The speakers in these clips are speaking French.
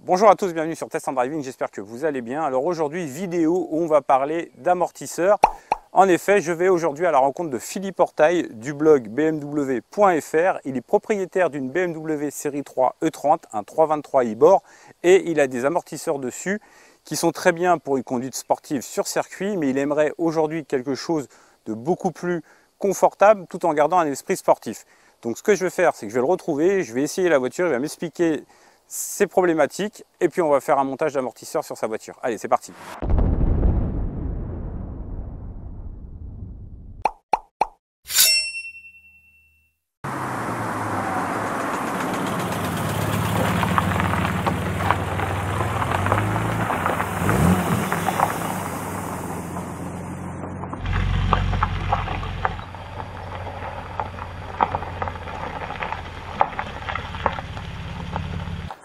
Bonjour à tous, bienvenue sur Test and Driving, j'espère que vous allez bien. Alors aujourd'hui, vidéo où on va parler d'amortisseurs. En effet, je vais aujourd'hui à la rencontre de Philippe Ortail du blog bmw.fr. Il est propriétaire d'une BMW série 3 E30, un 323 e-bore, et il a des amortisseurs dessus qui sont très bien pour une conduite sportive sur circuit, mais il aimerait aujourd'hui quelque chose de beaucoup plus confortable tout en gardant un esprit sportif. Donc ce que je vais faire, c'est que je vais le retrouver, je vais essayer la voiture, il va m'expliquer ses problématiques et puis on va faire un montage d'amortisseur sur sa voiture. Allez, c'est parti.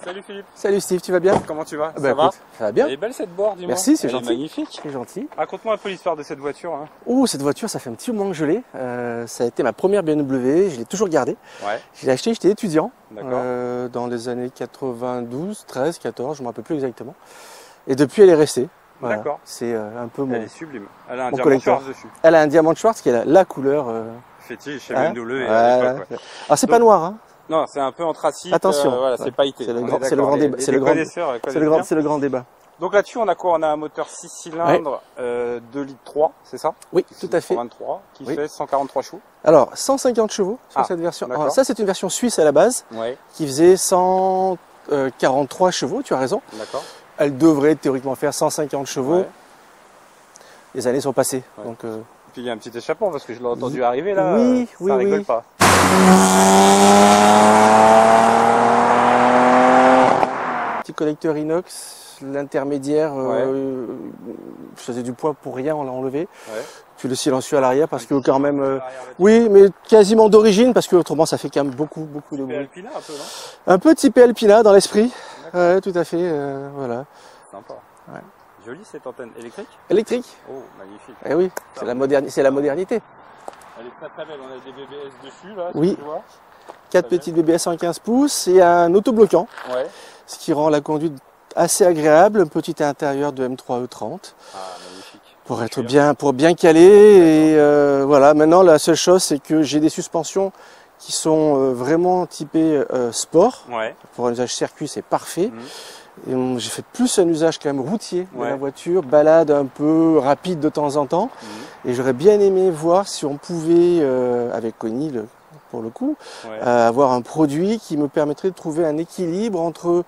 Salut Philippe. Salut Steve, tu vas bien? Comment tu vas? Ça va? Ça va bien. Elle est belle cette board, dis-moi. Merci, c'est gentil. Magnifique. C'est gentil. Raconte-moi un peu l'histoire de cette voiture. Hein. Oh, cette voiture, ça fait un petit moment que je l'ai. Ça a été ma première BMW, je l'ai toujours gardée. Ouais. Je l'ai achetée, j'étais étudiant. D'accord. Dans les années 92, 13, 14, je ne me rappelle plus exactement. Et depuis, elle est restée. Voilà. D'accord. C'est un peu mon. Elle est sublime. Elle a un mon diamant collector. Schwarz dessus. Elle a un diamant Schwarz qui est la couleur. Fétiche chez Hein, BMW. voilà. Ouais. Alors, c'est pas noir, hein. Non, c'est un peu anthracite. Attention. Voilà, c'est pailleté. C'est le On grand- est c'est le d'accord. grand débat. Les C'est le grand- connaisseurs connaissent bien. C'est le grand débat. Donc là-dessus, on a quoi? On a un moteur 6 cylindres, 2 litres 3, c'est ça? Oui, tout à fait. 23, qui Oui. fait 143 chevaux. Alors, 150 chevaux sur Ah, cette version. d'accord. Alors, ça, c'est une version suisse à la base Ouais, qui faisait 143 chevaux, tu as raison. d'accord. Elle devrait théoriquement faire 150 chevaux. Ouais. Les années sont passées. Ouais. Donc, Et puis il y a un petit échappement parce que je l'ai entendu arriver là. Oui, ça oui, rigole oui. pas. petit collecteur inox, l'intermédiaire, je faisais du poids pour rien, on l'a enlevé. Ouais. Puis le silencieux à l'arrière parce que quand même, L'arrière, oui, mais quasiment d'origine parce que autrement ça fait quand même beaucoup de c'est bruit. Alpina un peu, non? Un peu typé Alpina dans l'esprit. D'accord. Ouais, tout à fait, voilà. Sympa. Ouais. Jolie cette antenne électrique. Électrique. Oh, magnifique. Eh oui, c'est la modernité. Elle est très très belle. On a des BBS dessus là. Oui. Tu vois. 4 Très petites BBS 115 pouces et un autobloquant, Ouais. ce qui rend la conduite assez agréable. Un petit intérieur de M3 E30 Ah, magnifique. pour être Celui-là. pour bien calé. Et voilà. Maintenant, la seule chose, c'est que j'ai des suspensions qui sont vraiment typées sport. Ouais. Pour un usage circuit, c'est parfait. Mhm. Et j'ai fait plus un usage quand même routier de Ouais. la voiture, balade un peu rapide de temps en temps. Mhm. Et j'aurais bien aimé voir si on pouvait, avec Connie pour le coup, Ouais. avoir un produit qui me permettrait de trouver un équilibre entre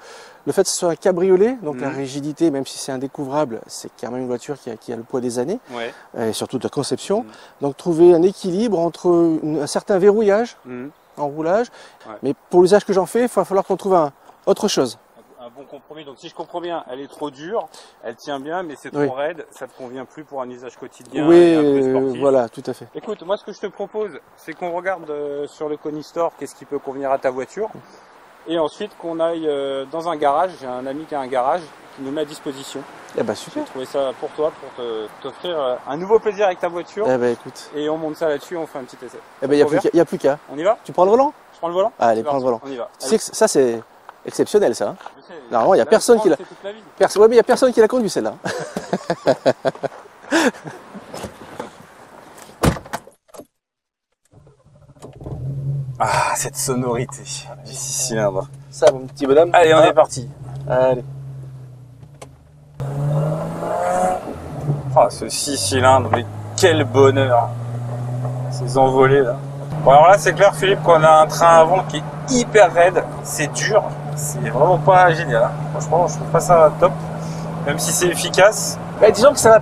le fait que ce soit un cabriolet, donc la Mhm. rigidité, même si c'est indécouvrable, c'est quand même une voiture qui a le poids des années, Ouais. et surtout de la conception. Mhm. Donc trouver un équilibre entre un certain verrouillage Mhm. en roulage, Ouais. mais pour l'usage que j'en fais, il va falloir qu'on trouve autre chose. Un bon compromis. Donc si je comprends bien, elle est trop dure, elle tient bien, mais c'est trop Oui. raide, ça te convient plus pour un usage quotidien Oui, et un peu sportif. voilà, tout à fait. Écoute, moi ce que je te propose, c'est qu'on regarde sur le Connie Store qu'est-ce qui peut convenir à ta voiture, et ensuite qu'on aille dans un garage. J'ai un ami qui a un garage qui nous met à disposition. Eh ben J'ai super. trouvé ça pour toi, pour t'offrir un nouveau plaisir avec ta voiture, Eh ben écoute, et on monte ça là-dessus, on fait un petit essai. eh ben il y a plus qu'à. On y va? Tu prends le volant? Je prends le volant? Allez, C'est prends le parti, volant. On y va. Tu sais que ça c'est exceptionnel ça. Hein. Je sais, Normalement, il y a la personne qui France, l'a- c'est toute la vie. Ouais, mais il n'y a personne qui l'a conduit celle-là. Ah, cette sonorité du 6 cylindres. Ça, mon petit bonhomme. Allez, on Ah, est parti. Allez. Ah, ce 6 cylindres, mais quel bonheur. Ces envolées là. Bon, alors là, c'est clair, Philippe, qu'on a un train avant qui est hyper raide. C'est dur. C'est vraiment pas génial. Hein. Franchement, je trouve pas ça top. Même si c'est efficace. Bah, disons que ça va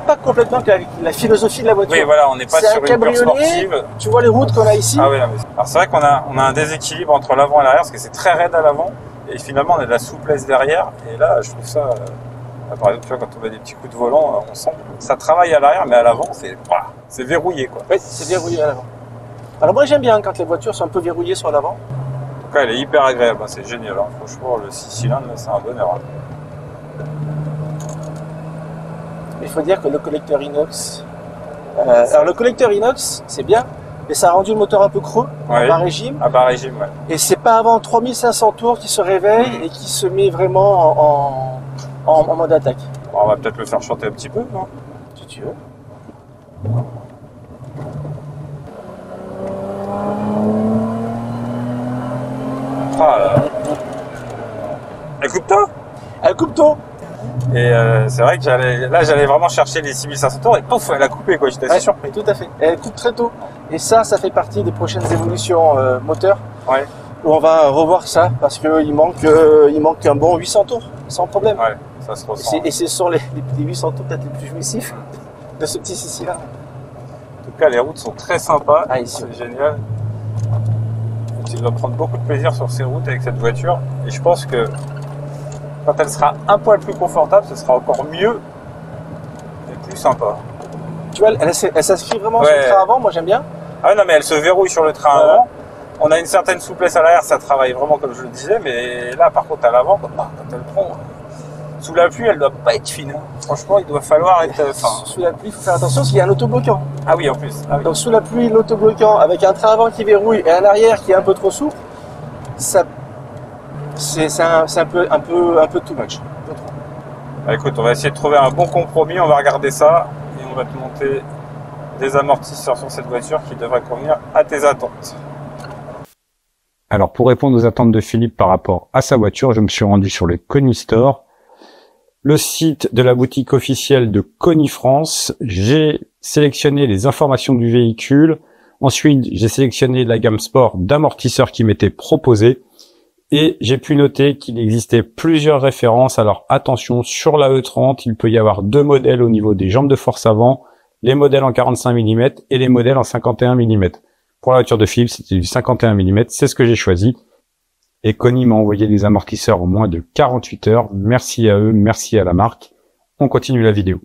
pas complètement avec la philosophie de la voiture. Oui, voilà, on n'est pas C'est un sur une course cabriolet. sportive. Tu vois les routes qu'on a ici. Ah oui, non, mais... Alors c'est vrai qu'on a un déséquilibre entre l'avant et l'arrière parce que c'est très raide à l'avant et finalement on a de la souplesse derrière et là je trouve ça, là, par exemple tu vois quand on met des petits coups de volant on sent que ça travaille à l'arrière mais à l'avant c'est verrouillé quoi. Oui, c'est verrouillé à l'avant. Alors moi j'aime bien quand les voitures sont un peu verrouillées sur l'avant. En tout cas elle est hyper agréable, c'est génial, hein. Franchement le 6 cylindres c'est un bonheur. Hein. Il faut dire que le collecteur inox, alors le collecteur inox c'est bien, et ça a rendu le moteur un peu creux, Ouais. en bas régime. À bas régime, ouais. Et c'est pas avant 3500 tours qu'il se réveille et qu'il se met vraiment en mode attaque. On va peut-être le faire chanter un petit peu, non? Si tu veux. Ah là. Elle coupe tôt. Elle coupe tôt. Et c'est vrai que j'allais vraiment chercher les 6500 tours et pouf, elle a coupé quoi, j'étais assez Ouais, surpris. tout à fait. Elle coupe très tôt. Et ça fait partie des prochaines évolutions moteur. Ouais, Où on va revoir ça parce qu'il manque un bon 800 tours, sans problème. ouais, ça se ressent. Et ce sont les 800 tours peut-être les plus jouissifs de ce petit Sicilien. En tout cas, les routes sont très sympas, Ah, ici. c'est génial. Il doit prendre beaucoup de plaisir sur ces routes avec cette voiture. Et je pense que quand elle sera un poil plus confortable, ce sera encore mieux et plus sympa. Tu vois, elle s'inscrit vraiment Ouais. sur le train avant, moi j'aime bien. Ah non, mais elle se verrouille sur le train Voilà. avant. On a une certaine souplesse à l'arrière, ça travaille vraiment comme je le disais, mais là par contre à l'avant, quand elle prend sous la pluie, elle doit pas être fine. Hein. Franchement, il doit falloir être fin. Sous la pluie, il faut faire attention parce qu'il y a un autobloquant. Ah oui, en plus. Ah oui. Donc sous la pluie, l'autobloquant avec un train avant qui verrouille et un arrière qui est un peu trop souple, ça, c'est un peu too much. je trouve. Bah, écoute, on va essayer de trouver un bon compromis, on va regarder ça et on va te monter des amortisseurs sur cette voiture qui devraient convenir à tes attentes. Alors pour répondre aux attentes de Philippe par rapport à sa voiture, je me suis rendu sur le Koni Store, le site de la boutique officielle de Koni France. J'ai sélectionné les informations du véhicule. Ensuite, j'ai sélectionné la gamme sport d'amortisseurs qui m'était proposée. Et j'ai pu noter qu'il existait plusieurs références. Alors attention, sur la E30, il peut y avoir deux modèles au niveau des jambes de force avant, les modèles en 45 mm et les modèles en 51 mm. Pour la voiture de Philippe, c'était du 51 mm, c'est ce que j'ai choisi. Et Koni m'a envoyé des amortisseurs en moins de 48 heures. Merci à eux, merci à la marque. On continue la vidéo.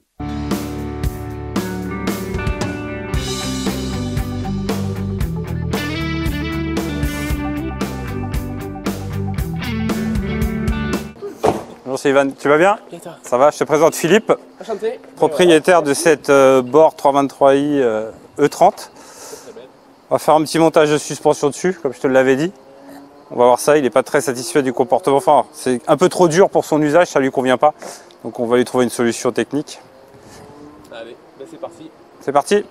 Bonjour Sylvain, tu vas bien? Et toi? Ça va, je te présente Philippe, Enchanté. propriétaire de cette Bord 323i E30. On va faire un petit montage de suspension dessus, comme je te l'avais dit. On va voir ça, il n'est pas très satisfait du comportement. Enfin, c'est un peu trop dur pour son usage, ça lui convient pas. Donc on va lui trouver une solution technique. Allez, ben c'est parti. C'est parti.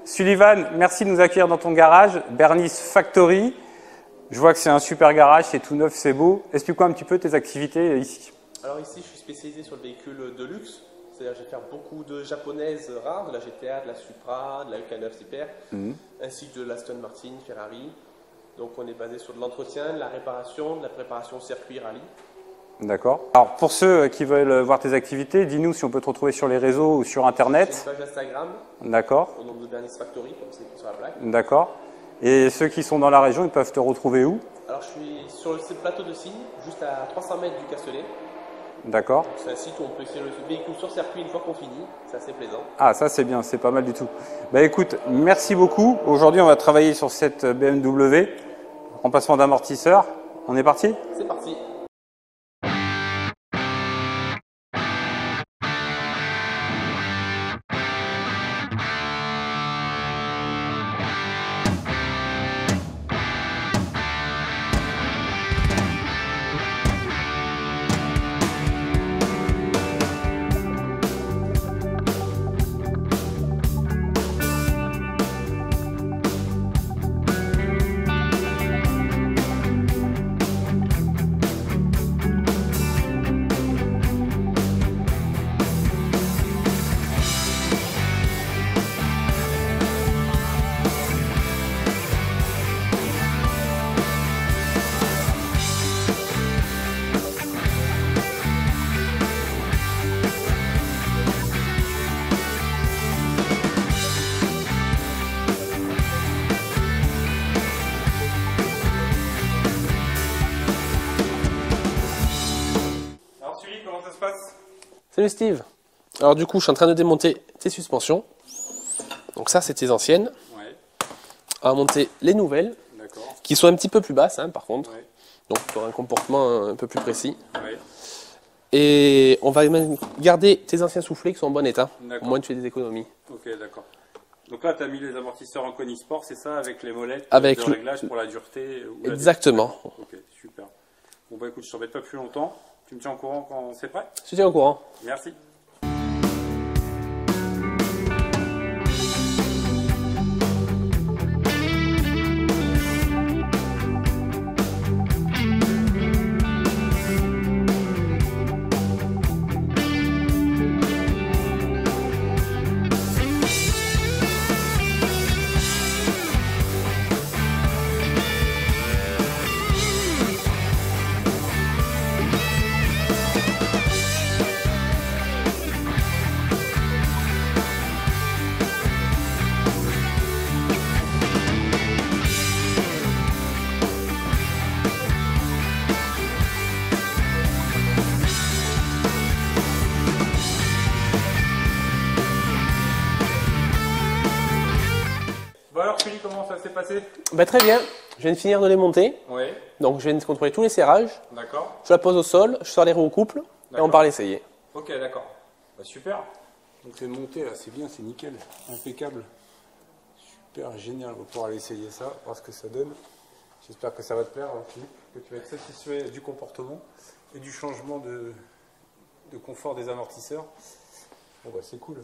Sullivan, merci de nous accueillir dans ton garage, Bernis Factory. Je vois que c'est un super garage, c'est tout neuf, c'est beau. Explique-moi un petit peu tes activités ici. Alors ici, je suis spécialisé sur le véhicule de luxe. C'est-à-dire que je vais faire beaucoup de japonaises rares, de la GTA, de la Supra, de la UK9 Super, ainsi que de l'Aston Martin, Ferrari. Donc on est basé sur de l'entretien, de la réparation, de la préparation circuit rallye. D'accord. Alors pour ceux qui veulent voir tes activités, dis-nous si on peut te retrouver sur les réseaux ou sur J'ai internet. une page Instagram D'accord. au nom de Bernis Factory, comme c'est sur la plaque. D'accord. Et ceux qui sont dans la région, ils peuvent te retrouver où? Alors je suis sur le plateau de Signe, juste à 300 mètres du Castellet. D'accord. C'est un site où on peut essayer le véhicule sur circuit une fois qu'on finit. C'est assez plaisant. Ah, ça c'est bien, c'est pas mal du tout. Bah écoute, merci beaucoup. Aujourd'hui, on va travailler sur cette BMW, remplacement d'amortisseur. On est parti? C'est parti. Alors Sully, comment ça se passe? Salut Steve. Alors du coup, je suis en train de démonter tes suspensions. Donc ça, c'est tes anciennes. Ouais. On va monter les nouvelles, D'accord. qui sont un petit peu plus basses, hein, par contre. Ouais. Donc tu auras un comportement un peu plus précis. Ouais. Et on va même garder tes anciens soufflets qui sont en bon état. Au D'accord. moins tu fais des économies. Ok, d'accord. Donc là, tu as mis les amortisseurs en Koni Sport, c'est ça, avec les molettes Avec de le- réglage pour la dureté ou la Exactement. Ok, super. Bon bah écoute, je t'embête pas plus longtemps. Tu me tiens au courant quand c'est prêt? Je te tiens au courant. Merci. Bon alors Philippe, comment ça s'est passé? Bah, très bien. Je viens de finir de les monter. Oui, Donc je viens de contrôler tous les serrages. d'accord. Je la pose au sol, je sors les roues au couple et on D'accord. part l'essayer. Ok, d'accord. Bah, super. Donc c'est monté là, c'est bien, c'est nickel, impeccable. Super, génial, on va pouvoir aller essayer ça, voir ce que ça donne. J'espère que ça va te plaire, Philippe, que tu vas être satisfait du comportement et du changement de confort des amortisseurs. Bon bah c'est cool.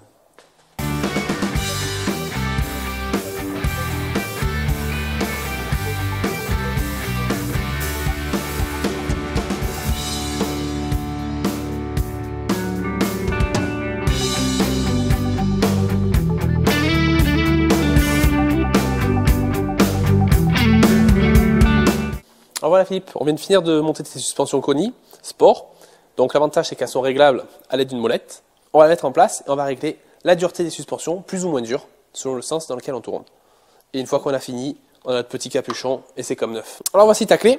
Alors voilà Philippe, on vient de finir de monter tes suspensions Koni Sport. Donc l'avantage c'est qu'elles sont réglables à l'aide d'une molette. On va la mettre en place et on va régler la dureté des suspensions, plus ou moins dure, selon le sens dans lequel on tourne. Et une fois qu'on a fini, on a notre petit capuchon et c'est comme neuf. Alors voici ta clé,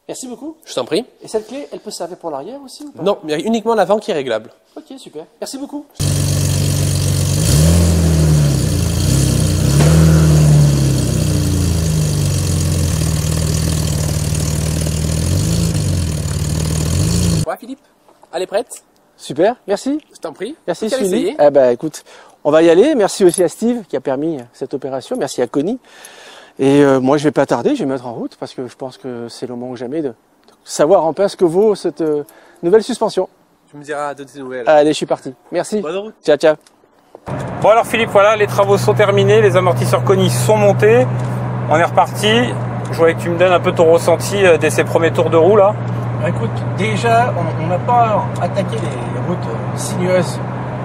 Merci beaucoup. je t'en prie. Et cette clé, elle peut servir pour l'arrière aussi ou pas? Non, il y a uniquement l'avant qui est réglable. Ok, super. Merci beaucoup. Voilà Philippe, elle est prête, Super, merci. je t'en prie. Merci Qu'à Sully. essayer. Eh ben, écoute, on va y aller. Merci aussi à Steve qui a permis cette opération. Merci à Connie. Et moi, je vais pas tarder, je vais me mettre en route parce que je pense que c'est le moment ou jamais de savoir enfin ce que vaut cette nouvelle suspension. Tu me diras de tes nouvelles. Allez, je suis parti. Merci. Bonne route. Ciao, ciao. Bon alors Philippe, voilà, les travaux sont terminés, les amortisseurs Koni sont montés. On est reparti. Je voulais que tu me donnes un peu ton ressenti dès ces premiers tours de roue là. Écoute, déjà, on n'a pas attaqué les routes sinueuses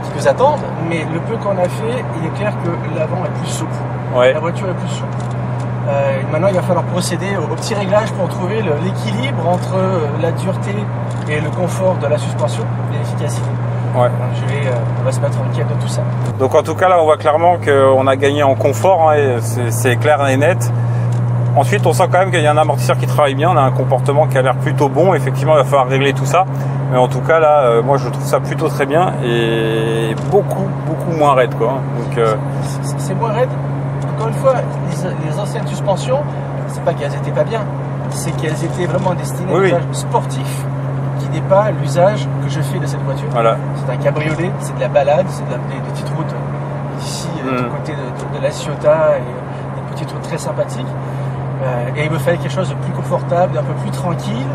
qui nous attendent, mais le peu qu'on a fait, il est clair que l'avant est plus souple. Ouais. La voiture est plus souple. Maintenant, il va falloir procéder au petit réglage pour trouver l'équilibre entre la dureté et le confort de la suspension et l'efficacité. Ouais. On va se mettre en quête de tout ça. Donc en tout cas là on voit clairement qu'on a gagné en confort, hein, et c'est clair et net. Ensuite on sent quand même qu'il y a un amortisseur qui travaille bien, on a un comportement qui a l'air plutôt bon. Effectivement il va falloir régler tout ça. Mais en tout cas là moi je trouve ça plutôt très bien et beaucoup moins raide quoi. Donc C'est moins raide. Encore une fois, les anciennes suspensions, c'est pas qu'elles étaient pas bien, c'est qu'elles étaient vraiment destinées à Oui, l'usage sportif, qui n'est pas l'usage que je fais de cette voiture. voilà. C'est un cabriolet, c'est de la balade, c'est des petites routes ici du côté de la Ciotat et des petites routes très sympathiques. Et il me fallait quelque chose de plus confortable, d'un peu plus tranquille.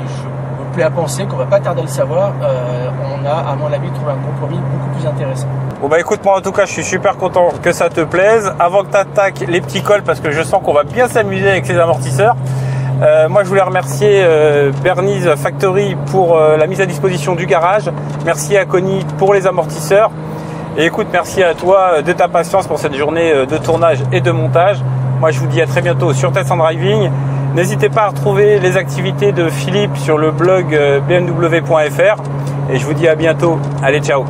Je me plais à penser qu'on va pas tarder à le savoir. On a, à mon avis, trouvé un compromis beaucoup plus intéressant. Bon bah écoute, moi en tout cas je suis super content que ça te plaise. Avant que tu attaques les petits cols, parce que je sens qu'on va bien s'amuser avec ces amortisseurs, moi je voulais remercier Bernie's Factory pour la mise à disposition du garage. Merci à Koni pour les amortisseurs. Et écoute, merci à toi de ta patience pour cette journée de tournage et de montage. Moi je vous dis à très bientôt sur Test & Driving. N'hésitez pas à retrouver les activités de Philippe sur le blog bmw.fr. Et je vous dis à bientôt. Allez, ciao!